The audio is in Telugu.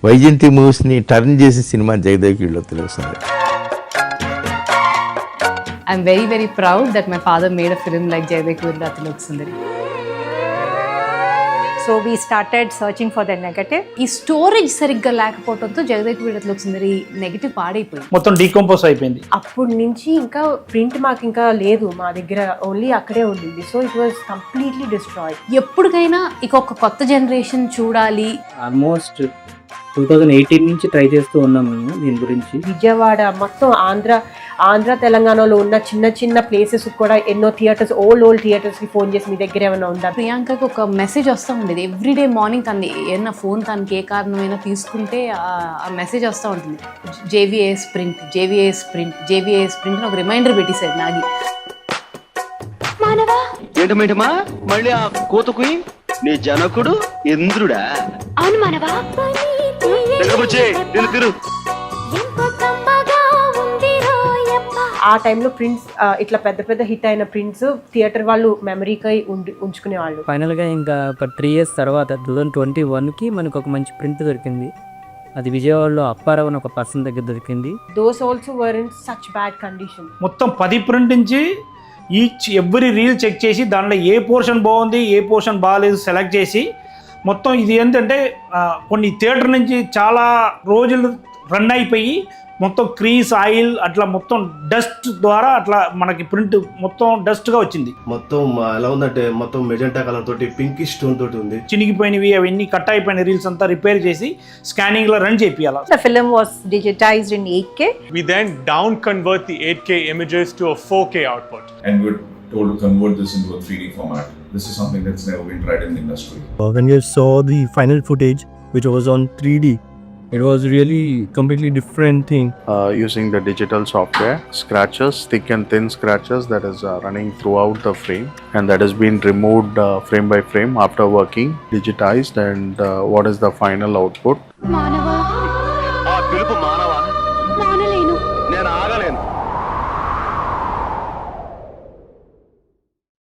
వైజయంతి మూవీస్ని టర్న్ చేసిన సినిమా జగదేవ్ వీళ్ళొత్తులు వస్తుంది. I'm very, very proud that my father made a film like Jayadek Virla Tilak Sundari. So we started searching for the negative. ఈ స్టోరేజ్ సరిగ్గా లేకపోవడంతో జగదేక్ వీళ్ళ తిలక్ సుందరి నెగిటివ్ పాడైపోయింది, మొత్తం డీకంపోజ్ అయిపోయింది. అప్పటి నుంచి ఇంకా ప్రింట్ మాకు ఇంకా లేదు మా దగ్గర, ఓన్లీ అక్కడే ఉండింది. So it was completely destroyed. ఎప్పటికైనా ఇక ఒక కొత్త జనరేషన్ చూడాలి. ఆల్మోస్ట్ 2018 నుంచి ట్రై చేస్తూ ఉన్నాం మేము దీని గురించి. విజయవాడ మొత్తం ఆంధ్ర తెలంగాణలో ఉన్న చిన్న చిన్న ప్లేసెస్ కూడా ఎన్నో థియేటర్స్, ఓల్డ్ థియేటర్స్ కి ఫోన్ చేసి మీ దగ్గర ఏమైనా ఉందా. ప్రియాంకకి ఒక మెసేజ్ వస్తూ ఉండేది ఎవ్రీడే మార్నింగ్. తను ఏమన్నా ఫోన్ తనకి ఏ కారణమైనా తీసుకుంటే ఆ మెసేజ్ వస్తూ ఉంటుంది, జేవిఏఎస్ ప్రింట్, జేవిఏఎస్ ప్రింట్, జేవిఏఎస్ ప్రింట్ అని ఒక రిమైండర్ పెట్టేశాడు నాగి. ఏంటమేంటమా మళ్ళీ ఆ కోతకు నీ జనకుడు ఇంద్రుడా? అవును మానవా. ఆ టైంలో ప్రింట్స్ ఇట్లా పెద్ద పెద్ద హిట్ అయిన ప్రింట్స్ థియేటర్ వాళ్ళు మెమరీకై ఉంచుకునే వాళ్ళు. ఫైనల్ గా ఇంకా ఒక 3 years తర్వాత 2021కి మనకు ఒక మంచి ప్రింట్ దొరికింది. అది విజయవాడలో అప్పారావు అని ఒక పర్సన్ దగ్గర దొరికింది. Those also were in such bad condition. మొత్తం 10 ప్రింట్ నుంచి ఎవ్రీ రీల్ చెక్ చేసి దాంట్లో ఏ పోర్షన్ బాగుంది ఏ పోర్షన్ బాగాలేదు సెలెక్ట్ చేసి మొత్తం ఇది ఏంటంటే కొన్ని థియేటర్ నుంచి చాలా రోజులు రన్ అయిపోయి మొత్తం క్రీస్ ఆయిల్ అట్లా మొత్తం డస్ట్ ద్వారా అట్లా మనకి ప్రింట్ మొత్తం డస్ట్గా వచ్చింది. మొత్తం ఎలా ఉందంటే మొత్తం మెజెంటా కలర్ తోటి పింకిష్ స్టోన్ తోటి ఉంది. చినిగిపోయినవి అవన్నీ కట్ అయిపోయిన రీల్స్ అంతా రిపేర్ చేసి స్కానింగ్ లో run చేపియాలి. The film was digitized in 8K. We then down convert the 8K images to a 4K output. And we're told to convert this into a 3D format. This is something that's never been tried in the industry. When you saw the final footage, which was on 3D, it was really completely different thing. Using the digital software, scratches, thick and thin scratches that is running throughout the frame, and that has been removed frame by frame after working, digitized, and what is the final output. మానవా. ఆ పిలుపు